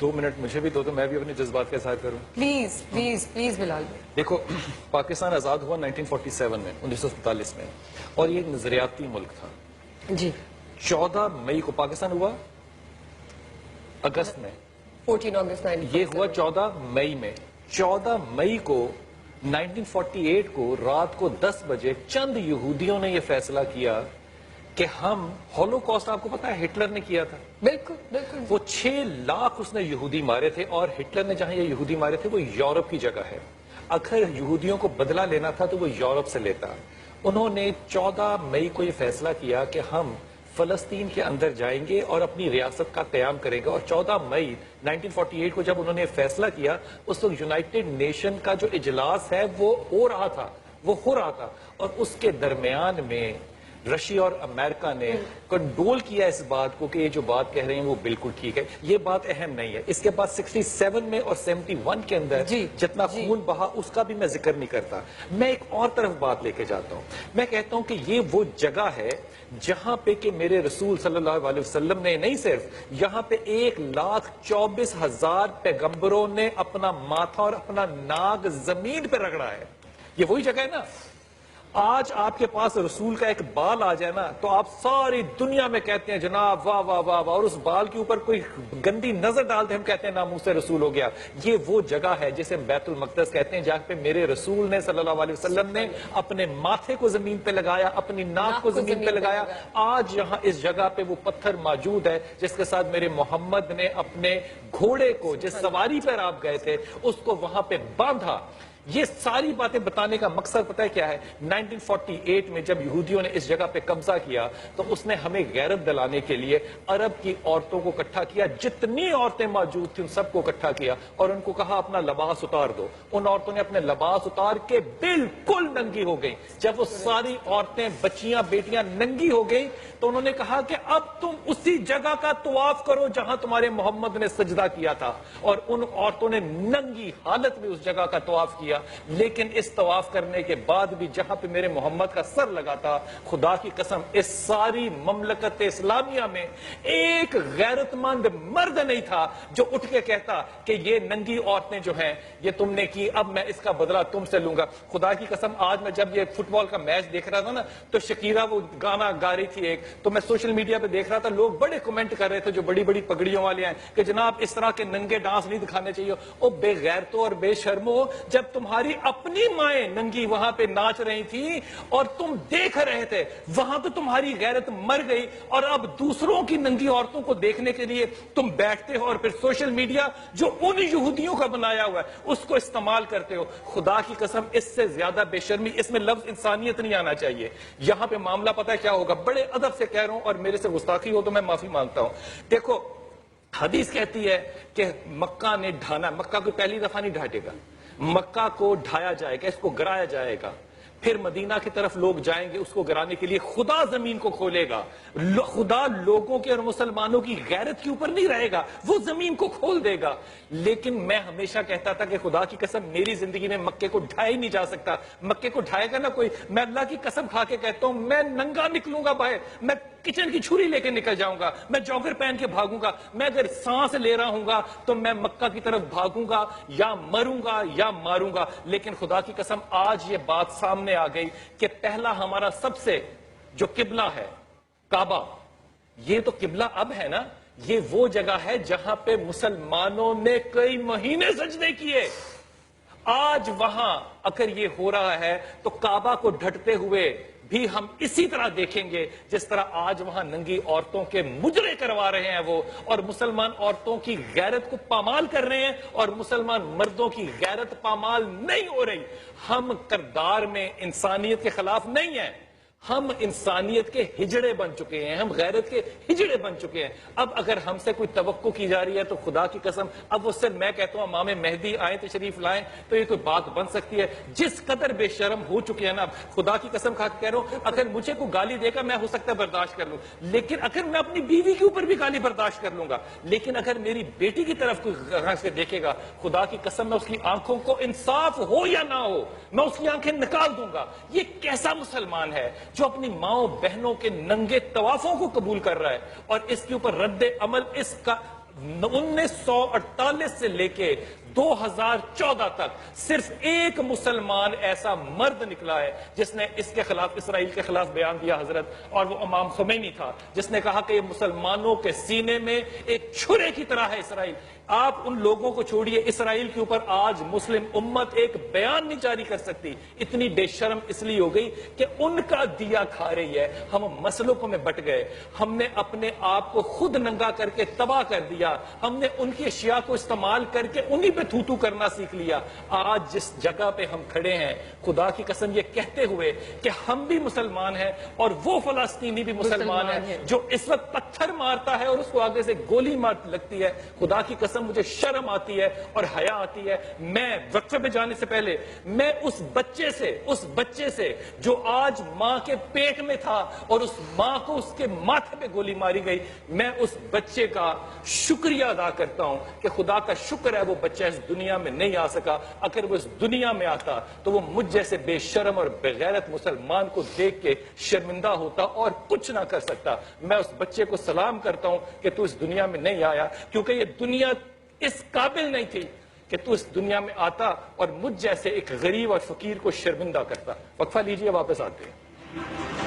2 minute مجھے بھی دو تو میں بھی اپنے جذبات کا اظہار کروں. پلیز پلیز پلیز بلال. دیکھو پاکستان آزاد ہوا 1947 میں 1947 میں اور یہ ایک نظریاتی ملک تھا. جی 14 مئی کو پاکستان ہوا اگست میں 14 اگست یہ ہوا 14 مئی میں. 14 مئی کو 1948 کو رات کو 10 بجے چند یہودیوں نے یہ فیصلہ کیا کہ ہم ہولوکاسٹ آپ کو پتا ہے ہٹلر نے کیا تھا. بالکل بالکل. وہ 6 لاکھ اس نے یہودی مارے تھے اور ہٹلر نے جہاں یہ یہودی مارے تھے وہ یورپ کی جگہ ہے. اگر یہودیوں کو بدلہ لینا تھا تو وہ یورپ سے لیتا. انہوں نے 14 مئی کو یہ فیصلہ کیا کہ ہم فلسطین کے اندر جائیں گے اور اپنی ریاست کا قیام کریں گے. اور 14 مئی 1948 کو جب انہوں نے فیصلہ کیا اس وقت یونائٹڈ نیشن کا جو اجلاس ہے وہ ہو رہا تھا اور اس کے درمیان میں رشیا اور امریکہ نے کنڈول کیا اس بات کو کہ یہ جو بات کہہ رہے ہیں وہ بالکل ٹھیک ہے. یہ بات اہم نہیں ہے. اس کے بعد 67 میں اور 71 کے اندر جتنا خون بہا اس کا بھی میں ذکر نہیں کرتا. میں ایک اور طرف بات لے کے جاتا ہوں. میں کہتا ہوں کہ یہ وہ جگہ ہے جہاں پہ کہ میرے رسول صلی اللہ علیہ وسلم نے نہیں صرف یہاں پہ 1,24,000 پیغمبروں نے اپنا ماتھا اور اپنا ناک زمین پہ رگڑا ہے. یہ وہی جگہ ہے نا. آج آپ کے پاس رسول کا ایک بال آ جائے نا تو آپ ساری دنیا میں کہتے ہیں جناب واہ واہ واہ واہ اور اس بال کے اوپر کوئی گندی نظر ڈالتے ہم کہتے ہیں ناموس رسول ہو گیا. یہ وہ جگہ ہے جسے بیت المقدس کہتے ہیں جہاں پہ میرے رسول نے صلی اللہ علیہ وسلم نے اپنے ماتھے کو زمین پہ لگایا, اپنی ناک کو زمین پہ لگایا. آج یہاں اس جگہ پہ وہ پتھر موجود ہے جس کے ساتھ میرے محمد نے اپنے گھوڑے کو جس سواری پر آپ گئے تھے اس کو وہاں پہ باندھا. یہ ساری باتیں بتانے کا مقصد پتہ ہے کیا ہے؟ 1948 میں جب یہودیوں نے اس جگہ پہ قبضہ کیا تو اس نے ہمیں غیرت دلانے کے لیے عرب کی عورتوں کو اکٹھا کیا. جتنی عورتیں موجود تھیں ان سب کو اکٹھا کیا اور ان کو کہا اپنا لباس اتار دو. ان عورتوں نے اپنے لباس اتار کے بالکل ننگی ہو گئیں. جب وہ ساری عورتیں بچیاں بیٹیاں ننگی ہو گئیں تو انہوں نے کہا کہ اب تم اسی جگہ کا طواف کرو جہاں تمہارے محمد نے سجدہ کیا تھا. اور ان عورتوں نے ننگی حالت میں اس جگہ کا طواف کیا. لیکن اس طواف کرنے کے بعد بھی جہاں پہ میرے محمد کا سر لگا تھا خدا کی قسم اس ساری مملکت اسلامیہ میں ایک غیرت مند مرد نہیں تھا جو اٹھ کے کہتا کہ یہ ننگی عورتیں جو ہیں یہ تم نے کی, اب میں اس کا بدلہ تم سے لوں گا. خدا کی قسم آج میں جب یہ فٹ بال کا میچ دیکھ رہا تھا نا تو شکیرہ وہ گانا گا رہی تھی ایک, تو میں سوشل میڈیا پہ دیکھ رہا تھا لوگ بڑے کمنٹ کر رہے تھے جو بڑی بڑی پگڑیوں والے ہیں کہ جناب اس طرح کے ننگے ڈانس نہیں دکھانے چاہیے. او بے غیرتوں اور بے شرمو, جب تمہاری اپنی مائیں ننگی وہاں پہ ناچ رہی تھی اور تم دیکھ رہے تھے وہاں تو تمہاری غیرت مر گئی اور اب دوسروں کی ننگی عورتوں کو دیکھنے کے لیے تم بیٹھتے ہو اور پھر سوشل میڈیا جو ان یہودیوں کا بنایا ہوا ہے اس کو استعمال کرتے ہو. خدا کی قسم اس سے زیادہ بے شرمی, اس میں لفظ انسانیت نہیں آنا چاہیے. یہاں پہ معاملہ پتہ ہے کیا ہوگا, بڑے ادب سے کہہ رہا ہوں اور میرے سے گستاخی ہو تو میں معافی مانگتا ہوں. دیکھو حدیث کہتی ہے کہ مکہ نے ڈھانا, مکہ کو پہلی دفعہ نہیں ڈھاٹے گا, مکہ کو ڈھایا جائے گا, اس کو گرایا جائے گا, پھر مدینہ کی طرف لوگ جائیں گے اس کو گرانے کے لیے. خدا زمین کو کھولے گا, خدا لوگوں کے اور مسلمانوں کی غیرت کے اوپر نہیں رہے گا, وہ زمین کو کھول دے گا. لیکن میں ہمیشہ کہتا تھا کہ خدا کی قسم میری زندگی میں مکے کو ڈھایا ہی نہیں جا سکتا. مکے کو ڈھائے گا نا کوئی, میں اللہ کی قسم کھا کے کہتا ہوں میں ننگا نکلوں گا باہر, میں کچن کی چھری لے کے نکل جاؤں گا, میں جاگر پہن کے بھاگوں گا. میں اگر سانس لے رہا ہوں گا تو میں مکہ کی طرف بھاگوں گا یا مروں گا یا ماروں گا. لیکن خدا کی قسم آج یہ بات سامنے آ گئی کہ پہلا ہمارا سب سے جو قبلہ ہے کعبہ, یہ تو قبلہ اب ہے نا, یہ وہ جگہ ہے جہاں پہ مسلمانوں نے کئی مہینے سجدے کیے. آج وہاں اگر یہ ہو رہا ہے تو کعبہ کو ڈھٹتے ہوئے بھی ہم اسی طرح دیکھیں گے جس طرح آج وہاں ننگی عورتوں کے مجرے کروا رہے ہیں وہ, اور مسلمان عورتوں کی غیرت کو پامال کر رہے ہیں اور مسلمان مردوں کی غیرت پامال نہیں ہو رہی. ہم کردار میں انسانیت کے خلاف نہیں ہیں, ہم انسانیت کے ہجڑے بن چکے ہیں, ہم غیرت کے ہجڑے بن چکے ہیں. اب اگر ہم سے کوئی توقع کی جا رہی ہے تو خدا کی قسم اب اس سے میں کہتا ہوں امام مہدی آئیں تشریف لائیں تو یہ کوئی بات بن سکتی ہے. جس قدر بے شرم ہو چکے ہیں نا, خدا کی قسم کھا کے کہہ رہا ہوں اگر مجھے کوئی گالی دے گا میں ہو سکتا ہے برداشت کر لوں, لیکن اگر میں اپنی بیوی کے اوپر بھی گالی برداشت کر لوں گا, لیکن اگر میری بیٹی کی طرف کوئی سے دیکھے گا خدا کی قسم میں اس کی آنکھوں کو انصاف ہو یا نہ ہو میں اس کی آنکھیں نکال دوں گا. یہ کیسا مسلمان ہے جو اپنی ماؤں بہنوں کے ننگے طوافوں کو قبول کر رہا ہے اور اس کے اوپر رد عمل اس کا 1948 سے لے کے 2014 تک صرف ایک مسلمان ایسا مرد نکلا ہے جس نے اس کے خلاف، اسرائیل کے خلاف بیان دیا حضرت، اور وہ امام خمینی تھا، جس نے کہا کہ یہ مسلمانوں کے سینے میں ایک چھرے کی طرح ہے اسرائیل۔ آپ ان لوگوں کو چھوڑیے، اسرائیل کے اوپر آج مسلم امت ایک بیان نہیں جاری کر سکتی، اتنی بے شرم اس لیے ہو گئی کہ ان کا دیا کھا رہی ہے۔ ہم مسلکوں میں بٹ گئے، ہم نے اپنے آپ کو خود ننگا کر کے تباہ کر دیا، ہم نے ان کی اشیاء کو استعمال کر کے انہی پہ تھوتو کرنا سیکھ لیا۔ آج جس جگہ پہ ہم کھڑے ہیں، خدا کی قسم یہ کہتے ہوئے کہ ہم بھی مسلمان ہیں اور وہ فلسطینی بھی مسلمان ہے جو اس وقت پتھر مارتا ہے اور اس کو آگے سے گولی مار لگتی ہے، خدا کی قسم مجھے شرم آتی ہے اور حیا آتی ہے۔ میں وقفے پہ جانے سے پہلے میں اس بچے سے جو آج ماں کے پیٹ میں تھا اور اس ماں کو اس کے ماتھے پہ گولی ماری گئی، میں اس بچے کا شکریہ ادا کرتا ہوں کہ خدا کا شکر ہے وہ بچہ اس دنیا میں نہیں آ سکا۔ اگر وہ اس دنیا میں آتا تو وہ مجھ جیسے بے شرم اور بغیرت مسلمان کو دیکھ کے شرمندہ ہوتا اور کچھ نہ کر سکتا۔ میں اس بچے کو سلام کرتا ہوں کہ تو اس دنیا میں نہیں آیا، کیونکہ یہ دنیا اس قابل نہیں تھی کہ تو اس دنیا میں آتا اور مجھ جیسے ایک غریب اور فقیر کو شرمندہ کرتا۔ وقفہ لیجئے، واپس آتے ہیں۔